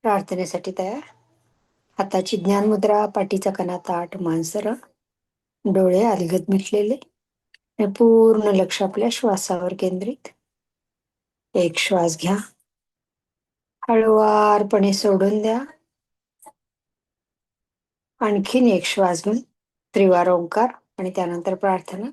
प्रार्थनेसाठी तयार. हाताची ज्ञान मुद्रा, पाठीचा कणा ताठ, मान सरळ, डोळे अलगद मिटलेले आणि पूर्ण लक्ष आपल्या श्वासावर केंद्रित. एक श्वास घ्या, हळुवारपणे सोडून द्या. आणखीन एक श्वास घेऊन त्रिवार ओंकार आणि त्यानंतर प्रार्थना.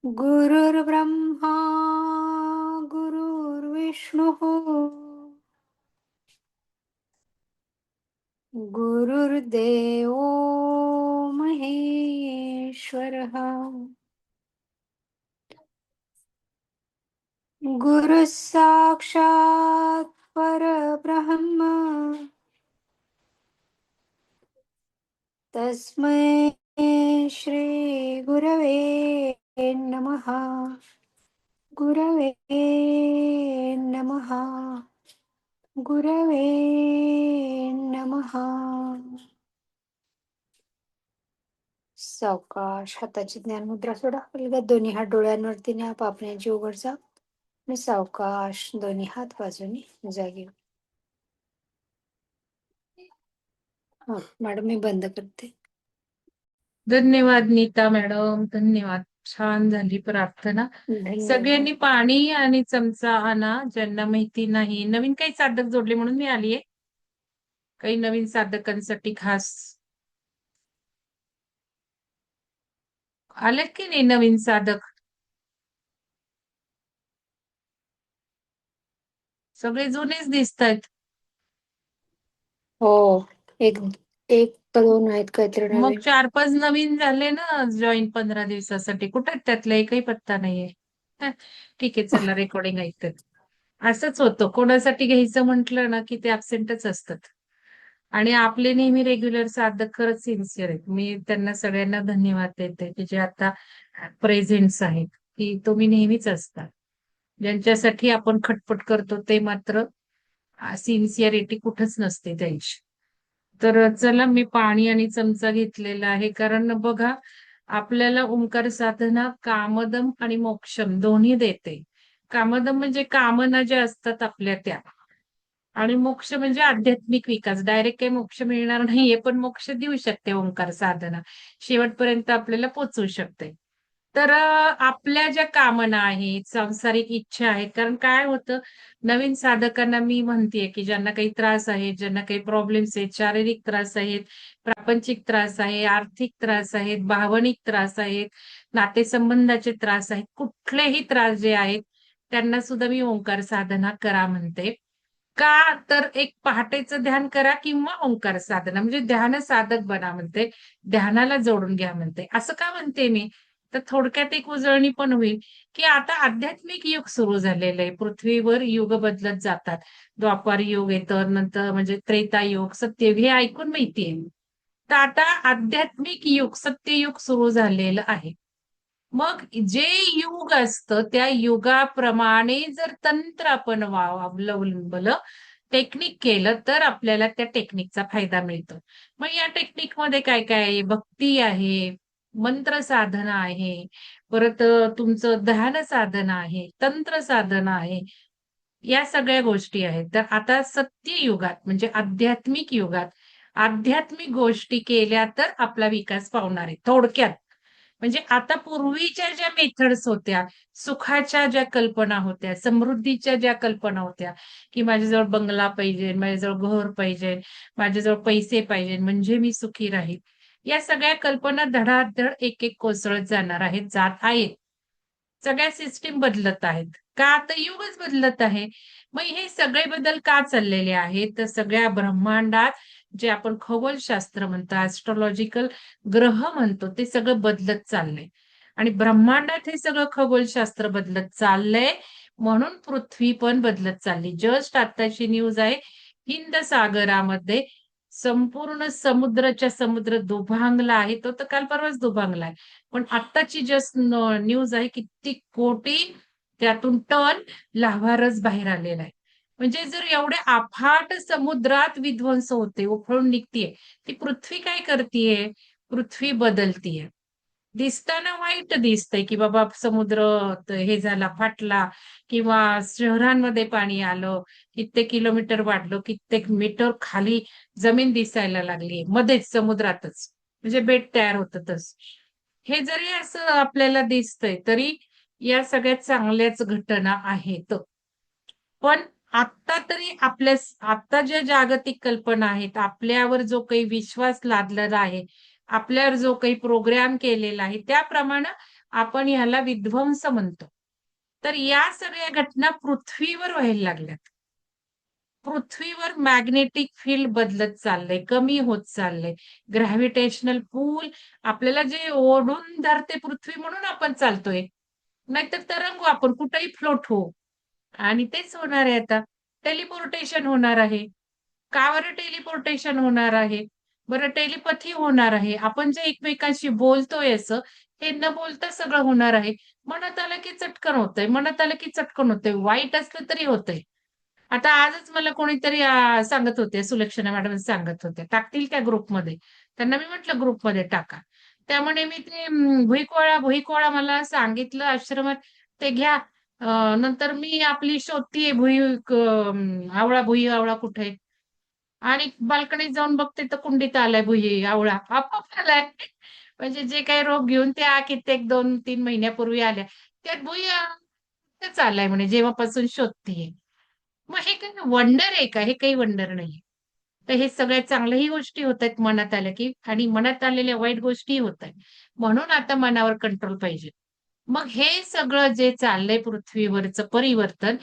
गुरुर्ब्रह्मा गुरुर्विष्णुः गुरुर्देवो महेश्वरः गुरुः साक्षात् परब्रह्म तस्मै श्री गुरवे नमः. गुरवे नमः. गुरवे नमः. सावकाश हाताची ज्ञान मुद्रा सोडा. अलगद दोन्ही हात डोळ्यांवरती न्या, पापण्यांची उघडचा आणि सावकाश दोन्ही हात बाजूने जागे. हा मॅडम, मी बंद करते. धन्यवाद नीता मॅडम, धन्यवाद. छान झाली प्रार्थना. धन्यवाद. सगळ्यांनी पाणी आणि चमचा आणा, ज्यांना माहिती नाही. नवीन काही साधक जोडले म्हणून मी आलीये. काही नवीन साधकांसाठी खास आलेत की नाही नवीन साधक? सगळे जुनेच दिसतायत. हो, एक एक का दोन आहेत काहीतरी मग नवीन. 4-5 नवीन झाले ना जॉईन 15 दिवसासाठी. कुठे त्यातला एकही पत्ता नाहीये. हं, ठीक आहे, चला रेकॉर्डिंग ऐकतात. असंच होतं, कोणासाठी घ्यायचं म्हटलं ना की ते ऍबसेंटच असतात. आणि आपले नेहमी रेग्युलर साधक खरंच सिन्सिअर आहेत. मी त्यांना सगळ्यांना धन्यवाद देते की जे आता प्रेझेंट्स आहेत, की तुम्ही नेहमीच असता. ज्यांच्यासाठी आपण खटपट करतो ते मात्र सिन्सिअरिटी कुठंच नसते त्यांची. तर चला, मी पाणी आणि चमचा घेतलेला आहे, कारण बघा, आपल्याला ओंकार साधना कामदम आणि मोक्षम दोन्ही देते. कामदम म्हणजे कामना ज्या असतात आपल्या त्या, आणि मोक्ष म्हणजे आध्यात्मिक विकास. डायरेक्ट काही मोक्ष मिळणार नाहीये, पण मोक्ष देऊ शकते ओंकार साधना. शेवटपर्यंत आपल्याला पोचवू शकते. तर आपल्या ज्या कामना आहेत, सांसारिक इच्छा आहेत, कारण काय होतं, नवीन साधकांना मी म्हणतेय की ज्यांना काही त्रास आहेत, ज्यांना काही प्रॉब्लेम्स आहेत, शारीरिक त्रास आहेत, प्रापंचिक त्रास आहे, आर्थिक त्रास आहेत, भावनिक त्रास आहेत, नातेसंबंधाचे त्रास आहेत, कुठलेही त्रास जे आहेत त्यांना सुद्धा मी ओंकार साधना करा म्हणते. का तर एक पहाटेचं ध्यान करा किंवा ओंकार साधना, म्हणजे ध्यान साधक बना म्हणते. ध्यानाला जोडून घ्या म्हणते. असं का म्हणते मी, तर थोडक्यात एक उजळणी पण होईल की आता आध्यात्मिक युग सुरू झालेलं आहे. पृथ्वीवर युग बदलत जातात. द्वापार युग येतं, नंतर म्हणजे त्रेतायुग, सत्ययुग, हे ऐकून माहितीये. तर आता आध्यात्मिक युग, सत्ययुग सुरू झालेलं आहे. मग जे युग असतं त्या युगाप्रमाणे जर तंत्र आपण अवलंबलं, टेक्निक केलं, तर आपल्याला त्या टेक्निकचा फायदा मिळतो. मग या टेक्निकमध्ये काय काय आहे? भक्ती आहे, मंत्र साधना आहे, परत तुमचं ध्यान साधना आहे, तंत्र साधना आहे, या सगळ्या गोष्टी आहेत. तर आता सत्ययुगात म्हणजे आध्यात्मिक युगात आध्यात्मिक गोष्टी केल्या तर आपला विकास पावणार आहे थोडक्यात. म्हणजे आता पूर्वीच्या ज्या मेथड्स होत्या, सुखाच्या ज्या कल्पना होत्या, समृद्धीच्या ज्या कल्पना होत्या, की माझ्याजवळ बंगला पाहिजे, माझ्याजवळ घर पाहिजे, माझ्याजवळ पैसे पाहिजे म्हणजे मी सुखी राहील, या सगळ्या कल्पना धडाधड एक एक कोसळत जाणार आहेत, जात आहेत. सगळ्या सिस्टीम बदलत आहेत. का तर युगच बदलत आहे. मग हे सगळे बदल का चाललेले आहेत, तर सगळ्या ब्रह्मांडात जे आपण खगोलशास्त्र म्हणतो, ऍस्ट्रॉलॉजिकल ग्रह म्हणतो, ते सगळं बदलत चाललंय. आणि ब्रह्मांडात हे सगळं खगोलशास्त्र बदलत चाललंय, म्हणून पृथ्वी पण बदलत चालली. जस्ट आत्ताची न्यूज आहे, हिंद सागरामध्ये संपूर्ण समुद्राच्या समुद्र दुभांगला आहे. तो तर काल परवाच दुभांगलाय. पण आत्ताची जस्ट न्यूज आहे, किती कोटी त्यातून टन लाव्हारस बाहेर आलेला आहे. म्हणजे जर एवढ्या अफाट समुद्रात विध्वंस होते, उफळून निघतीये, ती पृथ्वी काय करतीये? पृथ्वी बदलतीये. दिसताना वाईट दिसतंय, की बाबा समुद्र हे झाला, फाटला, किंवा शहरांमध्ये पाणी आलं, कित्येक किलोमीटर वाढलं, कित्येक मीटर खाली जमीन दिसायला लागली, मध्येच समुद्रातच. म्हणजे बेट तयार होतातच. हे जरी असं आपल्याला दिसतंय, तरी या सगळ्यात चांगल्याच घटना आहेत. पण आत्ता तरी आत्ता ज्या जागतिक कल्पना आहेत, आपल्यावर जो काही विश्वास लादलेला आहे, आपल्यावर जो काही प्रोग्राम केलेला आहे, त्याप्रमाणे आपण ह्याला विध्वंस म्हणतो. तर या सगळ्या घटना पृथ्वीवर व्हायला लागल्यात. पृथ्वीवर मॅग्नेटिक फील्ड बदलत चाललंय, कमी होत चाललंय. ग्रॅव्हिटेशनल पूल आपल्याला जे ओढून धरते पृथ्वी, म्हणून आपण चालतोय. नाहीतर तरंगू आपण, कुठेही फ्लोट होऊ. आणि तेच होणार आहे आता. टेलिपोर्टेशन होणार आहे. का बरं टेलिपोर्टेशन होणार आहे? बरं टेलिपॅथी होणार आहे. आपण जे एकमेकांशी बोलतोय असं, हे न बोलता सगळं होणार आहे. मनात आलं की चटकन होतंय, मनात आलं की चटकन होतंय. वाईट असलं तरी होतंय. आता आजच मला कोणीतरी सांगत होते, सुलक्षणा मॅडम सांगत होत्या, टाकतील का ग्रुपमध्ये? त्यांना मी म्हटलं ग्रुपमध्ये टाका. त्यामुळे मी ते भुईकोळा मला सांगितलं आश्रमात, ते घ्या. नंतर मी आपली शोधतीये आवळा, भुई आवळा कुठे, आणि बाल्कनीत जाऊन बघते तर कुंडीत आलाय भुई आवळा, आपोआप आलाय. म्हणजे जे काही रोग घेऊन त्या कित्येक 2-3 महिन्यापूर्वी आल्या, त्यात तेच आलाय म्हणे, जेव्हापासून शोधतीये. मग हे काही वंडर आहे का? हे काही वंडर नाही. तर हे सगळ्यात चांगल्याही गोष्टी होत आहेत मनात आल्या की, आणि मनात आलेल्या वाईट गोष्टी होत आहेत. म्हणून आता मनावर कंट्रोल पाहिजे. मग हे सगळं जे चाललंय पृथ्वीवरचं परिवर्तन,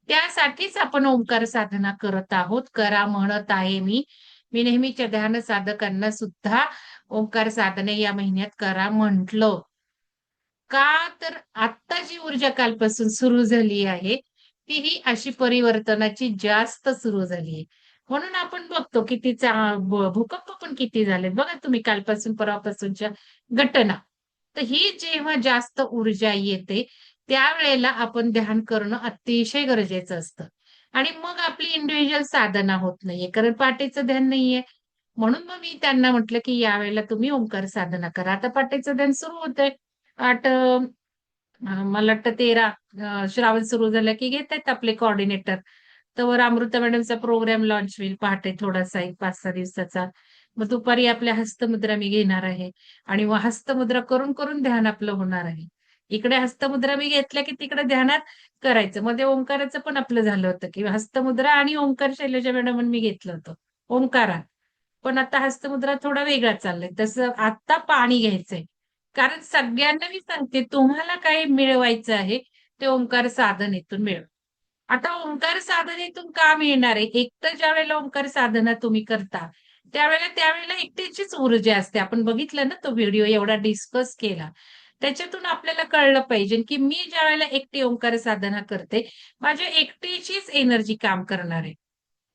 त्यासाठीच आपण ओंकार साधना करत आहोत. करा म्हणत आहे मी. मी नेहमीच्या ध्यान साधकांना सुद्धा ओंकार साधने या महिन्यात करा म्हटलं. का तर आत्ता जी ऊर्जा कालपासून सुरू झाली आहे, ती ही अशी परिवर्तनाची जास्त सुरू झाली आहे. म्हणून आपण बघतो किती भूकंप पण किती झालेत. बघा तुम्ही कालपासून परवापासूनच्या घटना. तर ही जेव्हा जास्त ऊर्जा येते, त्यावेळेला आपण ध्यान करणं अतिशय गरजेचं असतं. आणि मग आपली इंडिव्हिज्युअल साधना होत नाहीये, कारण पहाटेचं ध्यान नाहीये. म्हणून मग मी त्यांना म्हटलं, की यावेळेला तुम्ही ओंकार साधना करा. आता पहाटेचं ध्यान सुरू होतंय. 8 मला वाटतं 13 श्रावण सुरू झालं की घेतायत आपले कोऑर्डिनेटर. तोवर अमृता मॅडमचा प्रोग्राम लॉन्च होईल पहाटे थोडासा, एक 5-6 दिवसाचा. मग दुपारी आपल्या हस्तमुद्रा मी घेणार आहे. आणि मग हस्तमुद्रा करून, करून ध्यान आपलं होणार आहे. इकडे हस्तमुद्रा मी घेतल्या की तिकडे ध्यानात करायचं. मध्ये ओंकाराचं पण आपलं झालं होतं, की हस्तमुद्रा आणि ओंकार शैलजा मॅडमांनी मी घेतलं होतं. ओंकारात. पण आता हस्तमुद्रा थोडा वेगळा चाललाय. तसं आता पाणी घ्यायचंय. कारण सगळ्यांना मी सांगते, तुम्हाला काय मिळवायचं आहे, ते ओंकार साधनेतून मिळवा. आता ओंकार साधनेतून का मिळणार आहे? एकतर ज्यावेळेला ओंकार साधना तुम्ही करता, त्यावेळेला एकट्याचीच ऊर्जा असते. आपण बघितलं ना तो व्हिडिओ एवढा डिस्कस केला. त्याच्यातून आपल्याला कळलं पाहिजे, की मी ज्यावेळेला एकटी ओंकार साधना करते, माझ्या एकटीचीच एनर्जी काम करणार आहे.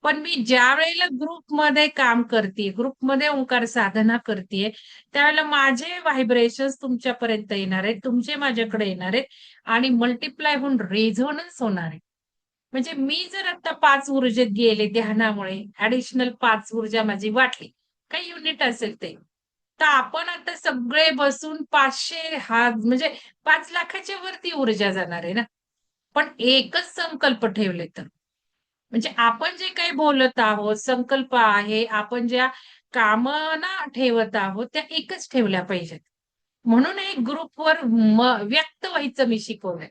पण मी ज्यावेळेला ग्रुपमध्ये काम करतीये, ग्रुपमध्ये ओंकार साधना करतीये, त्यावेळेला माझे व्हायब्रेशन्स तुमच्यापर्यंत येणार आहेत, तुमचे माझ्याकडे येणार आहेत, आणि मल्टिप्लाय होऊन रेझोनन्स होणार आहे. म्हणजे मी जर आता 5 ऊर्जेत गेले ध्यानामुळे, ऍडिशनल 5 ऊर्जा माझी वाटली, काही युनिट असेल ते. तर आपण आता सगळे बसून 500 म्हणजे 5 लाखाच्या वरती ऊर्जा जाणार आहे ना. पण एकच संकल्प ठेवले तर. म्हणजे आपण जे काही बोलत आहोत, संकल्प आहे, आपण ज्या कामना ठेवत आहोत, त्या एकच ठेवल्या पाहिजेत. म्हणून हे ग्रुपवर व्यक्त व्हायचं मी शिकवलंय.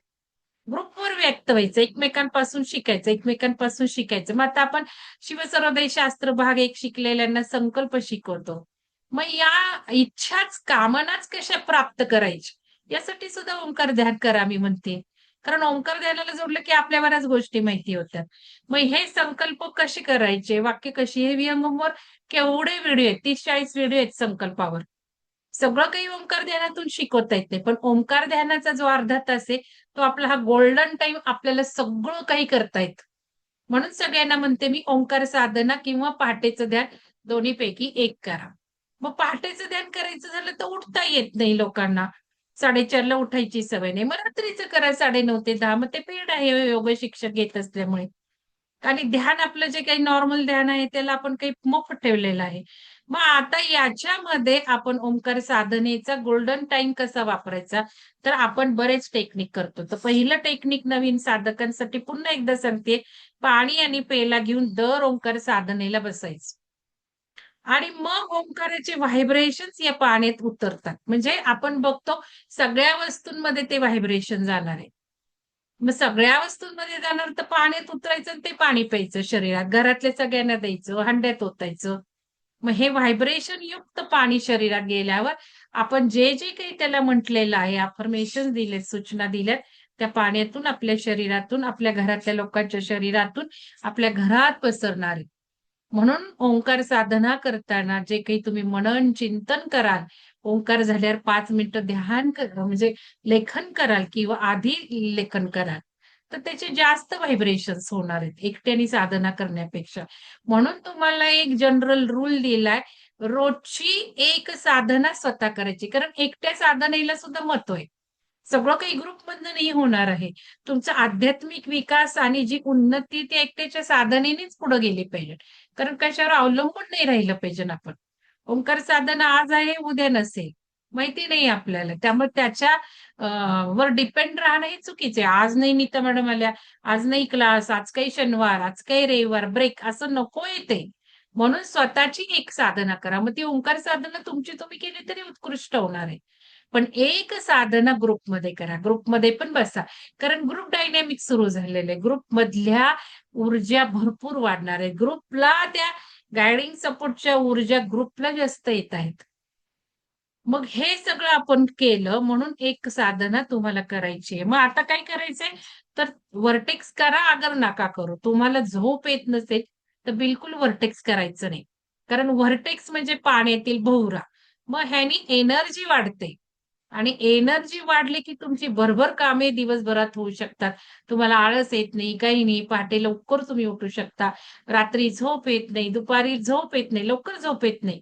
ग्रुपवर व्यक्त व्हायचं, एकमेकांपासून शिकायचं, एकमेकांपासून शिकायचं. मग आता आपण शिवसर्वोदय शास्त्र भाग 1 शिकलेल्यांना संकल्प शिकवतो. मग या इच्छाच, कामनाच कशा प्राप्त करायच्या, यासाठी सुद्धा ओंकार ध्यान करा मी म्हणते. कारण ओंकार ध्यानाला जोडलं की आपल्या बऱ्याच गोष्टी माहिती होत्या. मग हे संकल्प कसे करायचे, वाक्य कशी, हे विहंगमवर केवढे व्हिडिओ आहेत, 30-40 व्हिडिओ आहेत संकल्पावर. सगळं काही ओंकार ध्यानातून शिकवता येत नाही, पण ओंकार ध्यानाचा जो अर्धा तास आहे तो आपला हा गोल्डन टाइम, आपल्याला सगळं काही करता येतं. म्हणून सगळ्यांना म्हणते मी, ओंकार साधना किंवा पहाटेचं ध्यान दोन्हीपैकी एक करा. मग पहाटेचं ध्यान करायचं झालं तर उठता येत नाही लोकांना. 4:30ला उठायची सवय नाही. मग रात्रीचं करा 9:30 ते 10. मग ते पेड आहे योग शिक्षक घेत असल्यामुळे. आणि ध्यान आपलं जे काही नॉर्मल ध्यान आहे त्याला आपण काही मोफत ठेवलेलं आहे. मग आता याच्यामध्ये आपण ओंकार साधनेचा गोल्डन टाइम कसा वापरायचा, तर आपण बरेच टेक्निक करतो. तर पहिलं टेक्निक नवीन साधकांसाठी पुन्हा एकदा सांगते, पाणी आणि पेला घेऊन दर ओंकार साधनेला बसायचं. आणि मग ओंकाराचे व्हायब्रेशन्स या पाण्यात उतरतात. म्हणजे आपण बघतो सगळ्या वस्तूंमध्ये ते व्हायब्रेशन जाणार आहे. मग सगळ्या वस्तूंमध्ये जाणार तर पाण्यात उतरायचं आणि ते पाणी प्यायचं शरीरात. घरातल्या सगळ्यांना द्यायचं, हंड्यात ओतायचं. मग हे व्हायब्रेशन युक्त पाणी शरीरात गेल्यावर आपण जे जे काही त्याला म्हटलेलं आहे, अफर्मेशन दिलेत, सूचना दिल्यात, त्या पाण्यातून आपल्या शरीरातून, आपल्या घरातल्या लोकांच्या शरीरातून आपल्या घरात पसरणार आहे. म्हणून ओंकार साधना करताना जे काही तुम्ही मनन चिंतन कराल, ओंकार झाल्यावर 5 मिनिटं ध्यान म्हणजे लेखन कराल किंवा आधी लेखन कराल, तर त्याचे जास्त व्हायब्रेशन्स होणार आहेत एकट्याने साधना करण्यापेक्षा. म्हणून तुम्हाला एक जनरल रूल दिलाय, रोजची एक साधना स्वतः करायची. कारण एकट्या साधनेला सुद्धा महत्व आहे. सगळं काही ग्रुपमधनं नाही होणार आहे. तुमचा आध्यात्मिक विकास आणि जी उन्नती ती एकट्याच्या साधनेनेच पुढे गेली पाहिजे. कारण कशावर अवलंबून नाही राहिलं पाहिजे ना आपण. ओंकार साधना आज आहे, उद्या नसेल. माहिती नाही आपल्याला. त्यामुळे त्याच्या वर डिपेंड राहणं हे चुकीचं आहे. आज नाही नीता मॅडम आल्या, आज नाही क्लास, आज काही शनिवार, आज काही रविवार, ब्रेक असं नकोय ते. म्हणून स्वतःची एक साधना करा. मग ती ओंकार साधना तुमची तुम्ही केली तरी उत्कृष्ट होणार आहे. पण एक साधना ग्रुपमध्ये करा. ग्रुपमध्ये पण बसा. कारण ग्रुप डायनॅमिक सुरू झालेलं आहे. ग्रुपमधल्या ऊर्जा भरपूर वाढणार आहे. ग्रुपला त्या गायडिंग सपोर्टच्या ऊर्जा ग्रुपला जास्त येत आहेत. मग हे सगळं आपण केलं म्हणून एक साधना तुम्हाला करायची आहे. मग आता काय करायचंय, तर व्हर्टेक्स करा अगर नका करू. तुम्हाला झोप येत नसेल तर बिलकुल व्हर्टेक्स करायचं नाही. कारण व्हर्टेक्स म्हणजे पाण्यातील भोवरा. मग ह्यानी एनर्जी वाढते आणि एनर्जी वाढली की तुमची भरभर कामे दिवसभरात होऊ शकतात. तुम्हाला आळस येत नाही, काही नाही. पहाटे लवकर तुम्ही उठू शकता. रात्री झोप येत नाही, दुपारी झोप येत नाही, लवकर झोप येत नाही.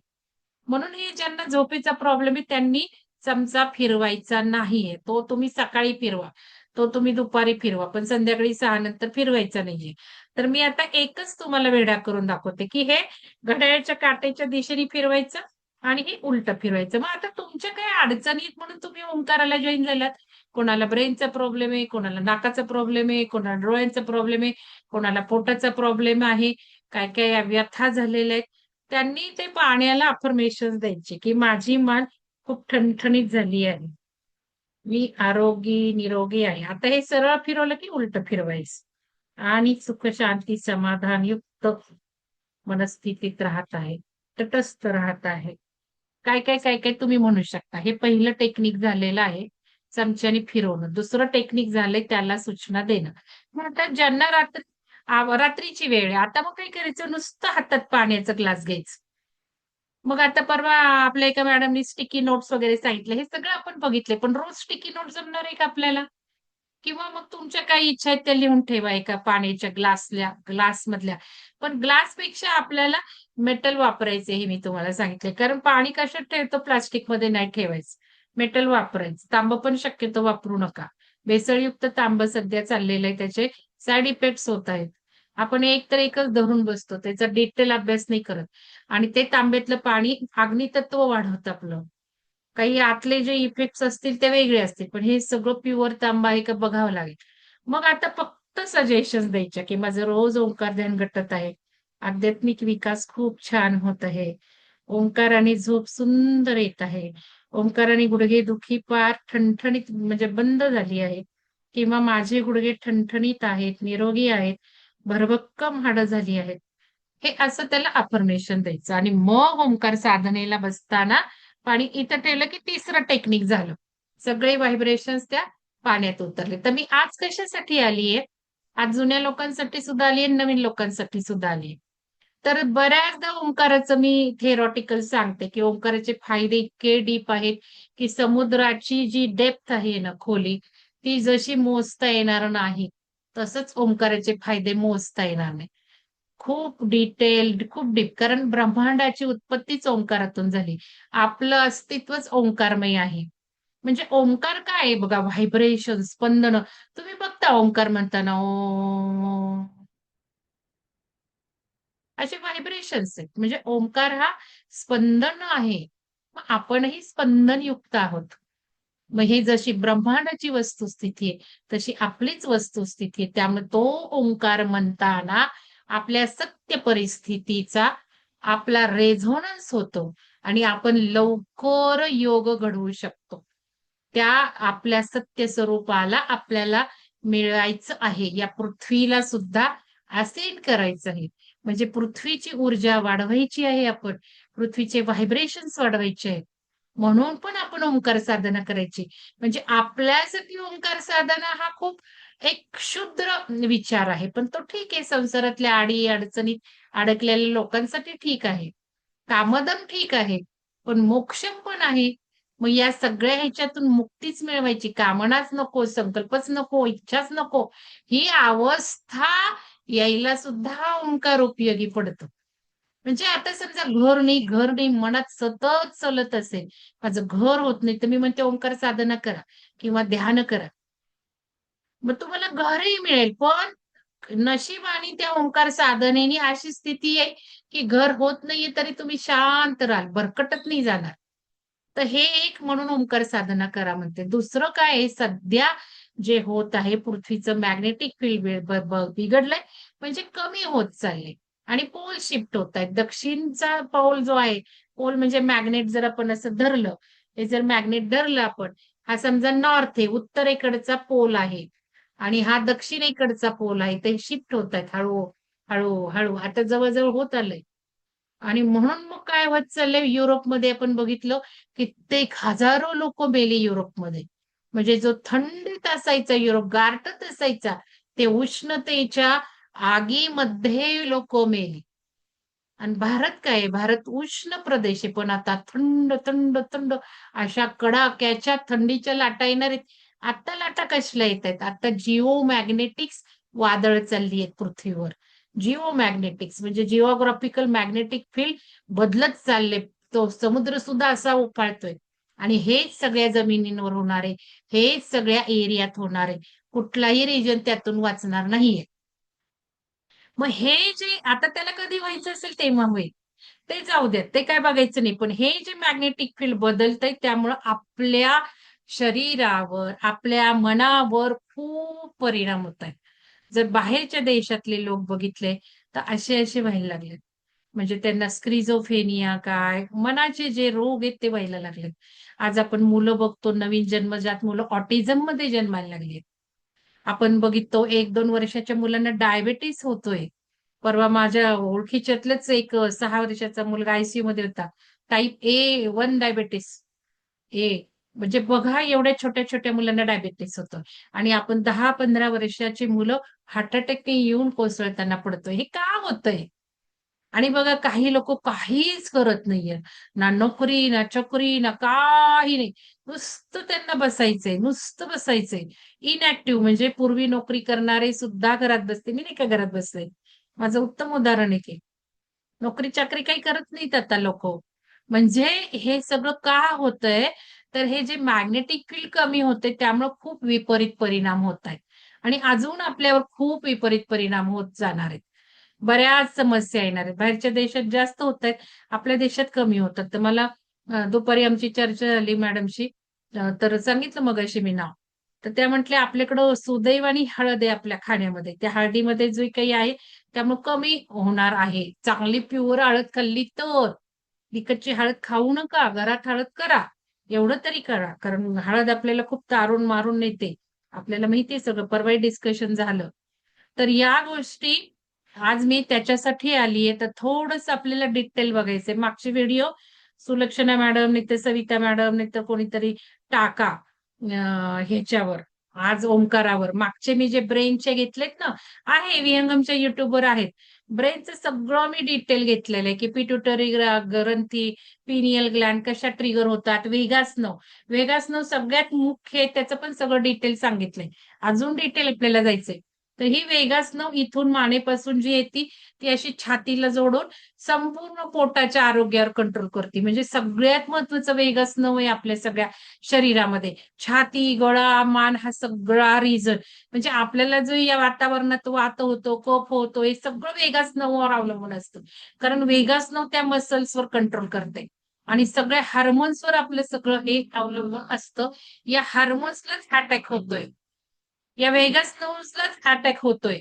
म्हणून हे ज्यांना झोपेचा प्रॉब्लेम आहे त्यांनी चमचा फिरवायचा नाहीये. तो तुम्ही सकाळी फिरवा. तो तुम्ही दुपारी फिरवा. पण संध्याकाळी 6 नंतर फिरवायचा नाहीये. तर मी आता एकच तुम्हाला वेडा करून दाखवते, की हे घड्याळाच्या काट्याच्या दिशेने फिरवायचं आणि हे उलटं फिरवायचं. मग आता तुमच्या काही अडचणीत म्हणून तुम्ही ओंकाराला जॉईन झालात. कोणाला ब्रेनचा प्रॉब्लेम आहे, कोणाला नाकाचा प्रॉब्लेम आहे, कोणाला डोळ्यांचा प्रॉब्लेम आहे, कोणाला पोटाचा प्रॉब्लेम आहे, काय-काय व्यथा झालेल्या आहेत. त्यांनी ते पाण्याला अफर्मेशन्स द्यायचे, की माझी मान खूप ठणठणीत झाली आहे. मी आरोगी, निरोगी आहे. आता हे सरळ फिरवलं की उलटं फिरवायचं आणि सुख, शांती, समाधान युक्त मनस्थितीत राहत आहे. तटस्थ राहत आहे. काय तुम्ही म्हणू शकता. हे पहिलं टेक्निक झालेलं आहे. चमच्याने फिरवणं. दुसरं टेक्निक झालंय त्याला सूचना देणं. म्हणतात ज्यांना रात्रीची वेळ आहे. आता मग काय करायचं, नुसतं हातात पाण्याचा ग्लास घ्यायचा. मग आता परवा आपल्या एका मॅडमनी स्टिकी नोट्स वगैरे सांगितले. हे सगळं आपण बघितले. पण रोज स्टिकी नोट जमणार आहे का आपल्याला? किंवा मग तुमच्या काही इच्छा आहेत त्या लिहून ठेवा एका पाण्याच्या ग्लासमधल्या. पण ग्लासपेक्षा आपल्याला मेटल वापरायचे हे मी तुम्हाला सांगितले. कारण पाणी कशात ठेवतो, प्लास्टिकमध्ये नाही ठेवायचं. मेटल वापरायचं. तांबं पण शक्यतो वापरू नका. भेसळयुक्त तांबं सध्या चाललेलं आहे. त्याचे साइड इफेक्ट्स होत आहेत. आपण एक तर एकच धरून बसतो. त्याचा डिटेल अभ्यास नाही करत. आणि ते तांब्यातलं पाणी अग्नितत्व वाढवतं आपलं. काही आतले जे इफेक्ट्स असतील ते वेगळे असतील. पण हे सगळं प्युअर तांबा आहे का बघावं लागेल. मग आता फक्त सजेशन्स द्यायच्या, की माझं रोज ओंकार ध्यान घटत आहे. आध्यात्मिक विकास खूप छान होत आहे. ओंकाराने झोप सुंदर येत आहे. ओंकाराने गुडघेदुखी पार ठणठणीत म्हणजे बंद झाली आहे. किंवा माझे गुडघे ठणठणीत आहेत, निरोगी आहेत, भरभक्कम हाडं झाली आहेत. हे असं त्याला अफर्मेशन द्यायचं आणि मग ओंकार साधनेला बसताना पाणी इथं ठेवलं की तिसरं टेक्निक झालं. सगळे व्हायब्रेशन्स त्या पाण्यात उतरले. तर मी आज कशासाठी आलीये? आज जुन्या लोकांसाठी सुद्धा आलीये, नवीन लोकांसाठी सुद्धा आलीये. तर बऱ्याचदा ओंकाराचं मी थेरॉटिकल सांगते, की ओंकाराचे फायदे इतके डीप आहेत, की समुद्राची जी डेप्थ आहे ना, खोली, ती जशी मोजता येणार नाही, तसंच ओंकाराचे फायदे मोजता येणार नाही. खूप डिटेल्ड, खूप डीप. कारण ब्रह्मांडाची उत्पत्तीच ओंकारातून झाली. आपलं अस्तित्वच ओंकारमय आहे. म्हणजे ओंकार काय आहे बघा, व्हायब्रेशन, स्पंदन. तुम्ही बघता ओंकार म्हणताना ओ, असे व्हायब्रेशन्स आहेत. म्हणजे ओंकार हा स्पंदन आहे. मग आपणही स्पंदनयुक्त आहोत. मग ही जशी ब्रह्मांडाची वस्तुस्थिती आहे, तशी आपलीच वस्तुस्थिती आहे. त्यामुळे तो ओंकार म्हणताना आपल्या सत्य परिस्थितीचा आपला रेझोनन्स होतो आणि आपण लवकर योग घडवू शकतो. त्या आपल्या सत्य स्वरूपाला आपल्याला मिळवायचं आहे. या पृथ्वीला सुद्धा असेंड करायचं आहे. म्हणजे पृथ्वीची ऊर्जा वाढवायची आहे आपण. पृथ्वीचे व्हायब्रेशन्स वाढवायचे आहेत. म्हणून पण आपण ओंकार साधना करायची. म्हणजे आपल्यासाठी ओंकार साधना हा खूप एक क्षुद्र विचार आहे. पण तो ठीक आहे, संसारातल्या अडी-अडचणीत अडकलेल्या लोकांसाठी ठीक आहे. कामधन ठीक आहे. पण मोक्षम पण आहे. मग या सगळ्या ह्याच्यातून मुक्तीच मिळवायची. कामनाच नको, संकल्पच नको, इच्छाच नको. ही अवस्था यायला सुद्धा ओंकार उपयोगी पडतो. म्हणजे आता समजा घर नाही मनात सतत चालत असेल, माझं घर होत नाही, तर मी म्हणते ओंकार साधना करा किंवा ध्यान करा. मग तुम्हाला घरही मिळेल. पण नशिबाने त्या ओंकार साधनेने अशी स्थिती आहे, की घर होत नाहीये तरी तुम्ही शांत राहाल, भरकटत नाही जाणार. तर हे एक म्हणून ओंकार साधना करा म्हणते. दुसरं काय आहे, सध्या जे होत आहे पृथ्वीचं मॅग्नेटिक फील्ड बिघडलंय, म्हणजे कमी होत चाललंय आणि पोल शिफ्ट होत आहेत. दक्षिणचा पोल जो आहे, पोल म्हणजे मॅग्नेट जर आपण असं धरलं, हे जर मॅग्नेट धरलं आपण, हा समजा नॉर्थ आहे, उत्तरेकडचा पोल आहे आणि हा दक्षिणेकडचा पोल आहे. ते शिफ्ट होत आहेत हळू, हळू, हळू. आता जवळ-जवळ होत आलंय. आणि म्हणून मग काय होत चाललंय, युरोपमध्ये आपण बघितलं, कित्येक हजारो लोक मेले युरोपमध्ये. म्हणजे जो थंडीत असायचा युरोप, गारठत असायचा, ते उष्णतेच्या आगीमध्ये लोक मेली. आणि भारत काय आहे? भारत उष्ण प्रदेश आहे, पण आता थंड, थंड, थंड अशा कडाक्याच्या थंडीच्या लाटा येणार आहेत. आता लाटा कसल्या येत आहेत? आता जिओ मॅग्नेटिक्स वादळ चालली आहेत पृथ्वीवर. जिओ मॅग्नेटिक्स म्हणजे जिओग्राफिकल मॅग्नेटिक फील्ड बदलत चालले. तो समुद्र सुद्धा असा उफाळतोय. आणि हेच सगळ्या जमिनींवर होणार आहे. हेच सगळ्या एरियात होणार आहे. कुठलाही रिजन त्यातून वाचणार नाहीये. मग हे जे आता त्याला कधी व्हायचं असेल तेव्हा होईल. ते जाऊ द्यात, ते काय बघायचं नाही. पण हे जे मॅग्नेटिक फील्ड बदलतंय त्यामुळं आपल्या शरीरावर, आपल्या मनावर खूप परिणाम होत आहेत. जर बाहेरच्या देशातले लोक बघितले, तर असे व्हायला लागलेत. म्हणजे त्यांना स्क्रिझोफेनिया काय, मनाचे जे रोग आहेत ते व्हायला लागलेत. आज आपण मुलं बघतो, नवीन जन्मजात मुलं ऑटिझममध्ये जन्मायला लागली. आपण बघिततो 1-2 वर्षाच्या मुलांना डायबिटीस होतोय. परवा माझ्या ओळखीच्यातलेच एक 6 वर्षाचा मुलगा आयसीयू मध्ये होता. Type A1 diabetes. ए म्हणजे बघा एवढ्या छोट्या-छोट्या मुलांना डायबिटीस होतं आणि आपण 10-15 वर्षाची मुलं हार्ट अटॅकने येऊन कोसळताना पडतोय. हे का होतंय? आणि बघा काही लोकं काहीच करत नाहीये. ना नोकरी, ना चोकरी, ना काही नाही. नुसतं त्यांना बसायचंय, नुसतं बसायचंय. इनॅक्टिव्ह म्हणजे पूर्वी नोकरी करणारे सुद्धा घरात बसते. मी नाही का घरात बसले. माझं उत्तम उदाहरण आहे की. नोकरी-चाकरी काही करत नाहीत आता लोकं. म्हणजे हे सगळं का होतंय? तर हे जे मॅग्नेटिक फील्ड कमी होते त्यामुळे खूप विपरीत परिणाम होत आहेत. आणि अजून आपल्यावर खूप विपरीत परिणाम होत जाणार आहेत. बऱ्याच समस्या येणार आहेत. बाहेरच्या देशात जास्त होत आहेत. आपल्या देशात कमी होतात. तर मला दुपारी आमची चर्चा झाली मॅडमशी. तर सांगितलं मगाशी मी नाव. तर त्या म्हटल्या, "आपल्याकडं सुदैवाने हळद आहे आपल्या खाण्यामध्ये. त्या हळदीमध्ये जे काही आहे त्यामुळे कमी होणार आहे. चांगली प्युअर हळद खाल्ली तर. विकतची हळद खाऊ नका. घरात हळद करा. एवढं तरी करा. कारण हळद आपल्याला खूप तारून मारून नेते. आपल्याला माहिती आहे सगळं. परवाही डिस्कशन झालं. तर या गोष्टी आज मी त्याच्यासाठी आलीये. तर थोडंसं आपल्याला डिटेल बघायचंय. मागचे व्हिडिओ सुलक्षणा मॅडम, नाहीतर सविता मॅडम, नाहीतर कोणीतरी टाका ह्याच्यावर आज ओंकारावर. मागचे मी जे ब्रेनचे घेतलेत ना, आहे विहंगमच्या युट्यूबवर आहेत. ब्रेनचं सगळं मी डिटेल घेतलेलं आहे, की पिट्युटरी ग्रंथी, पिनियल ग्लॅन्ड कशा ट्रिगर होतात, व्हेगास नर्व्ह. व्हेगास नर्व्ह सगळ्यात मुख्य आहे, त्याचं पण सगळं डिटेल सांगितलंय. अजून डिटेल आपल्याला जायचंय. तर ही व्हेगास नर्व्ह इथून मानेपासून जी येते ती अशी छातीला जोडून संपूर्ण पोटाच्या आरोग्यावर कंट्रोल करते. म्हणजे सगळ्यात महत्वाचं व्हेगस नर्व्ह आहे आपल्या सगळ्या शरीरामध्ये. छाती, गळा, मान हा सगळा रिजन म्हणजे आपल्याला जो या वातावरणात वात होतो, कफ होतो, हे सगळं व्हेगस नर्व्हवर अवलंबून असतं. कारण व्हेगस नर्व्ह त्या मसल्सवर कंट्रोल करते. आणि सगळ्या हार्मोन्सवर आपलं सगळं हे अवलंबून असतं. या हार्मोन्सलाच अटॅक होतोय. या व्हेगस नर्व्हलाच अटॅक होतोय.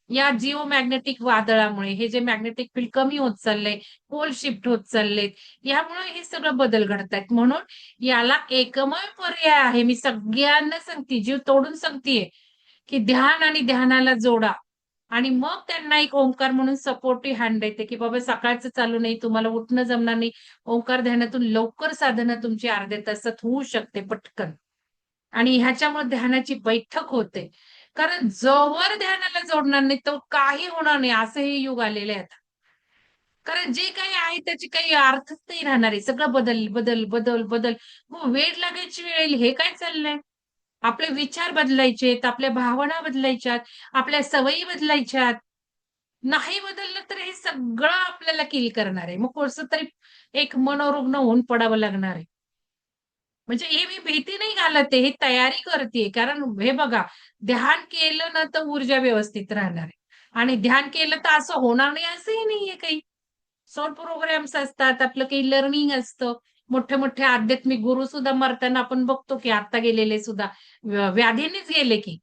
या जिओ मॅग्नेटिक वादळामुळे हे जे मॅग्नेटिक फील्ड कमी होत चाललंय, पोल शिफ्ट होत चाललेत, यामुळे हे सगळं बदल घडतायत. म्हणून याला एकमेव पर्याय आहे. मी सगळ्यांना सांगते, जीव तोडून सांगतेय, की ध्यान आणि ध्यानाला जोडा. आणि मग त्यांना एक ओंकार म्हणून सपोर्टिव्ह हँड देते, की बाबा सकाळचं चालू नाही, तुम्हाला उठणं जमणार नाही. ओंकार ध्यानातून लवकर साधना तुमची अर्ध्या तासात होऊ शकते पटकन. आणि ह्याच्यामुळे ध्यानाची बैठक होते. कारण जोवर ध्यानाला जोडणार नाही तो काही होणार नाही, असं हे युग आलेले आहे आता. कारण जे काही आहे त्याची काही अर्थच नाही राहणार आहे. सगळं बदल बदल बदल बदल. मग वेळ लागायची वेळ येईल, हे काय चाललंय? आपले विचार बदलायचेत, आपल्या भावना बदलायच्यात, आपल्या सवयी बदलायच्यात. नाही बदललं तर हे सगळं आपल्याला किल करणार आहे. मग कसं तरी एक मनोरुग्ण होऊन पडावं लागणार आहे. म्हणजे हे मी भीती नाही घालत आहे, हे तयारी करते. कारण हे बघा, ध्यान केलं ना तर ऊर्जा व्यवस्थित राहणार आहे. आणि ध्यान केलं तर असं होणार नाही असंही नाहीये काही. सॉल्व प्रोग्राम्स असतात, आपलं काही लर्निंग असतं. मोठे मोठे आध्यात्मिक गुरु सुद्धा मरताना आपण बघतो की आता गेलेले सुद्धा व्याधीनेच गेले की.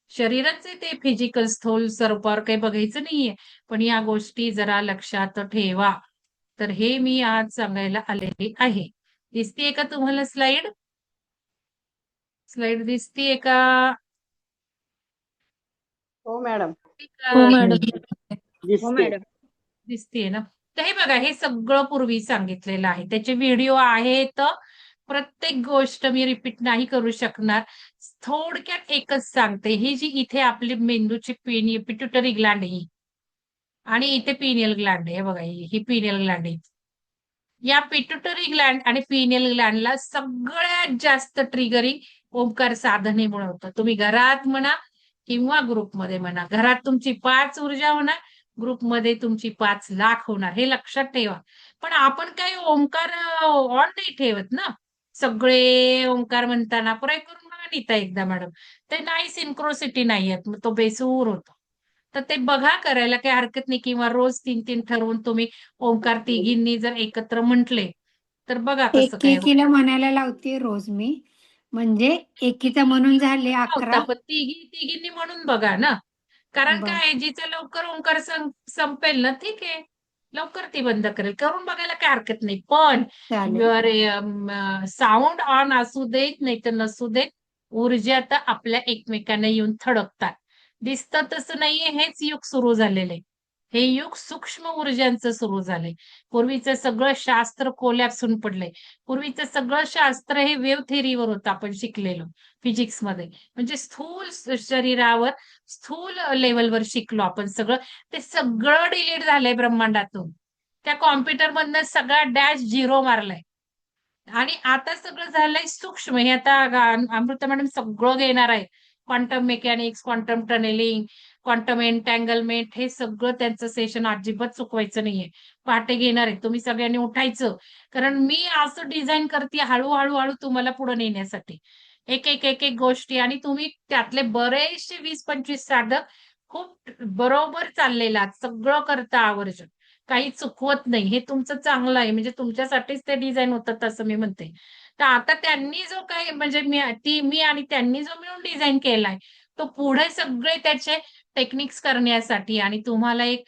शरीराचे ते फिजिकल स्थूल स्वरूपावर काही बघायचं नाहीये. पण या गोष्टी जरा लक्षात ठेवा. तर हे मी आज सांगायला आलेली आहे. दिसतीये का तुम्हाला स्लाइड? स्लाइड दिसतीये का? हो मॅडम. हो का- मॅडम. हो मॅडम. दिसतीये ना. तर हे बघा, हे सगळं पूर्वी सांगितलेलं आहे. त्याचे व्हिडिओ आहेत. प्रत्येक गोष्ट मी रिपीट नाही करू शकणार. थोडक्यात एकच सांगते, ही जी इथे आपली मेंदूची पिट्युटरी ग्लॅंड ही आणि इथे पिनियल ग्लॅंड आहे बघा, ही पिनियल ग्लॅंड आहे. या पिट्युटरी ग्लॅंड आणि पिनियल ग्लॅंडला सगळ्यात जास्त ट्रिगरिंग ओंकार साधनेमुळे होतं. तुम्ही घरात म्हणा किंवा ग्रुपमध्ये म्हणा. घरात तुमची 5 ऊर्जा होणार, ग्रुपमध्ये तुमची 5,00,000 होणार. हे लक्षात ठेवा. पण आपण काही ओंकार ऑन नाही ठेवत ना. सगळे ओंकार म्हणताना प्रयोग करून बघा नीता एकदा मॅडम. ते नाही, सिन्क्रोसिटी नाहीयेत. मग तो बेसूर होतो. तर ते बघा, करायला काही हरकत नाही. किंवा रोज 3-3 ठरवून तुम्ही ओंकार तिघींनी जर एकत्र म्हटले, तर बघा कसं काय होतं. एकेकीला म्हणायला लावते रोज मी. म्हणजे एकीचा म्हणून झाले होता 11. पण तिघींनी म्हणून बघा ना. कारण बर, काय आहे, जिचं लवकर ओंकार संपेल ना, ठीक आहे. लवकर ती बंद करेल. करून बघायला काय हरकत नाही. पण चालेल. साऊंड ऑन असू देत नाही तर नसू देत, ऊर्जा तर आपल्या एकमेकांना येऊन थडकतात. दिसतं तसं नाहीये, हेच युग सुरू झालेलं आहे. हे युग सूक्ष्म ऊर्जांचं सुरू झालंय. पूर्वीचं सगळं शास्त्र कोलॅप्स होऊन पडलंय. पूर्वीचं सगळं शास्त्र हे वेव्ह थेअरीवर होतं आपण शिकलेलो फिजिक्समध्ये. म्हणजे स्थूल शरीरावर, स्थूल लेवलवर शिकलो आपण सगळं. ते सगळं डिलीट झालंय ब्रह्मांडातून. त्या कॉम्प्युटरमधनं सगळा डॅश झिरो मारलाय. आणि आता सगळं झालंय सूक्ष्म. हे आता अमृता मॅडम सगळं घेणार आहे. Quantum mechanics, quantum tunnelling, quantum entanglement, हे सगळं त्यांचं सेशन अजिबात चुकवायचं नाहीये. पहाटे घेणार आहे. तुम्ही सगळ्यांनी उठायचं. कारण मी असं डिझाईन करते हळूहळू हळू तुम्हाला पुढे नेण्यासाठी. एक एक एक एक गोष्टी. आणि तुम्ही त्यातले बरेचसे 20-25 साधक खूप बरोबर चाललेला आहात. सगळं करता आवर्जून. काही चुकवत नाही. हे तुमचं चांगलं आहे. म्हणजे तुमच्यासाठीच ते डिझाईन होतात असं मी म्हणते. तर आता त्यांनी जो काही म्हणजे मी आणि त्यांनी जो मिळून डिझाईन केलाय, तो पुढे सगळे त्याचे टेक्निक्स करण्यासाठी आणि तुम्हाला एक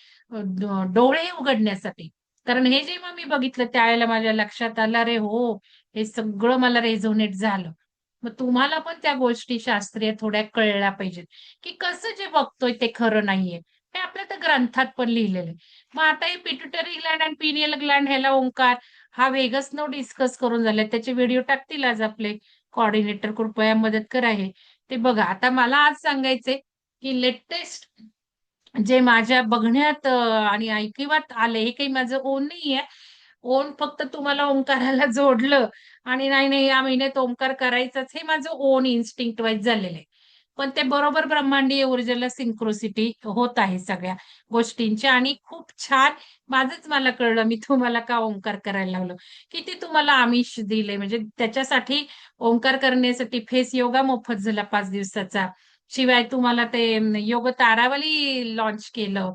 डोळे उघडण्यासाठी. कारण हे जेव्हा मी बघितलं त्यावेळेला माझ्या लक्षात आलं, अरे हो, हे सगळं मला रेझोनेट झालं. मग तुम्हाला पण त्या गोष्टी शास्त्रीय थोड्या कळल्या पाहिजेत, की कसं जे बघतोय ते खरं नाहीये. हे आपल्या त्या ग्रंथात पण लिहिलेलं आहे. मग आता हे पिट्युटरी ग्लॅंड आणि पिनियल ग्लॅंड, ह्याला ओंकार हा वेगच न डिस्कस करून झालाय. त्याचे व्हिडिओ टाकतील आज आपले कोऑर्डिनेटर, कृपया मदत करा. हे ते बघा. आता मला आज सांगायचंय की लेटेस्ट जे माझ्या बघण्यात आणि ऐकिवात आले, हे काही माझं ओन नाहीये. ओन फक्त तुम्हाला ओंकाराला जोडलं आणि नाही, नाही या महिन्यात ओंकार करायचाच, हे माझं ओन इन्स्टिंक्ट वाईज झालेलं आहे. पण ते बरोबर ब्रह्मांडीय ऊर्जेला सिंक्रोसिटी होत आहे सगळ्या गोष्टींची आणि खूप छान. माझंच मला कळलं मी तुम्हाला का ओंकार करायला लावलं. किती तुम्हाला आमिष दिले, म्हणजे त्याच्यासाठी ओंकार करण्यासाठी फेस योगा मोफत झाला 5 दिवसाचा. शिवाय तुम्हाला ते योग तारावली लॉन्च केलं.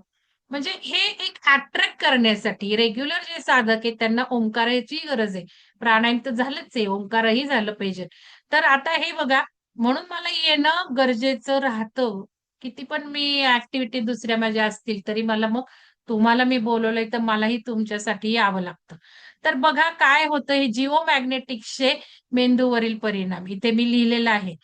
म्हणजे हे एक अट्रॅक्ट करण्यासाठी रेग्युलर जे साधक आहेत त्यांना ओंकाराची गरज आहे. प्राणायाम तर झालंच आहे, ओंकारही झालं पाहिजे. तर आता हे बघा, म्हणून मला येणं गरजेचं राहतं. किती पण मी ऍक्टिव्हिटी दुसऱ्या माझ्या असतील तरी मला मग तुम्हाला मी बोलवलंय तर मलाही तुमच्यासाठी यावं लागतं. तर बघा काय होतं, हे जिओमॅग्नेटिक्सचे मेंदूवरील परिणाम इथे मी लिहिलेलं आहे.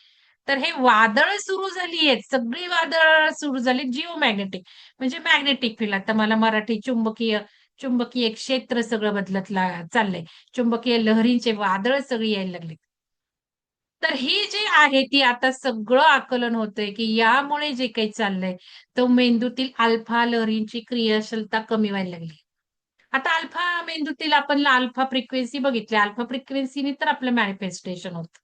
तर हे वादळ सुरू झाली आहेत, सगळी वादळ सुरू झाली जिओमॅग्नेटिक, म्हणजे मॅग्नेटिक फील्ड. आता मला मराठी चुंबकीय चुंबकीय क्षेत्र सगळं बदलत चाललंय. चुंबकीय लहरींचे वादळ सगळी यायला लागली. तर ही जी आहे ती आता सगळं आकलन होतंय की यामुळे जे काही चाललंय, तो मेंदूतील अल्फा लहरींची क्रियाशीलता कमी व्हायला लागली. आता अल्फा मेंदूतील आपण अल्फा फ्रिक्वेन्सी बघितली. अल्फा फ्रिक्वेन्सीने तर आपलं मॅनिफेस्टेशन होतं.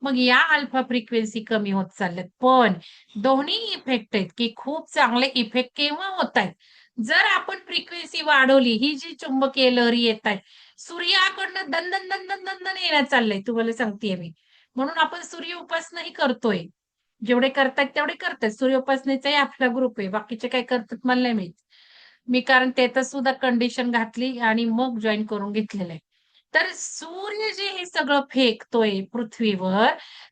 मग या अल्फा फ्रिक्वेन्सी कमी होत चालल्यात. पण दोन्ही इफेक्ट आहेत की खूप चांगले इफेक्ट केव्हा होत आहेत, जर आपण फ्रिक्वेन्सी वाढवली. ही जी चुंबकीय लहरी येत आहेत, सूर्याकडनं दन दन दन दन दन दन येण्यात चाललंय, तुम्हाला सांगतेय मी. म्हणून आपण सूर्य उपासनाही करतोय. जेवढे करतायत तेवढे करतायत. सूर्य उपासनेचाही आपला ग्रुप आहे. बाकीचे काय करतात मला नाही माहित. मी कारण त्याचं सुद्धा कंडिशन घातली आणि मग जॉईन करून घेतलेलं आहे. तर सूर्य जे हे सगळं फेकतोय पृथ्वीवर,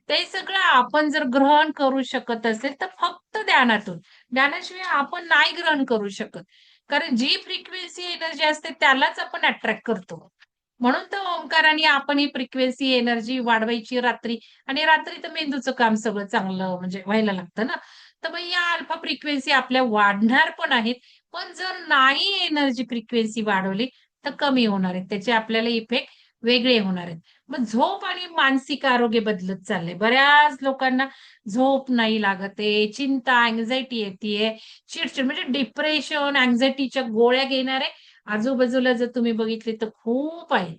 ते सगळं आपण जर ग्रहण करू शकत असेल तर फक्त ध्यानातून. ध्यानाशिवाय आपण नाही ग्रहण करू शकत. कारण जी फ्रिक्वेन्सी एनर्जी असते त्यालाच आपण अट्रॅक्ट करतो. म्हणून तर ओंकाराने आपण ही फ्रिक्वेन्सी एनर्जी वाढवायची रात्री. आणि रात्री तर मेंदूचं काम सगळं चांगलं म्हणजे व्हायला लागतं ना. तर मग या अल्फा फ्रिक्वेन्सी आपल्या वाढणार पण आहेत. पण जर नाही एनर्जी फ्रिक्वेन्सी वाढवली तर कमी होणार आहेत. त्याचे आपल्याला इफेक्ट वेगळे होणार आहेत. मग झोप आणि मानसिक आरोग्य बदलत चाललंय. बऱ्याच लोकांना झोप नाही लागत आहे, चिंता, अँझायटी येतेय, चिडचिड म्हणजे डिप्रेशन, अँझायटीच्या गोळ्या घेणारे आजूबाजूला जर तुम्ही बघितले तर खूप आहे.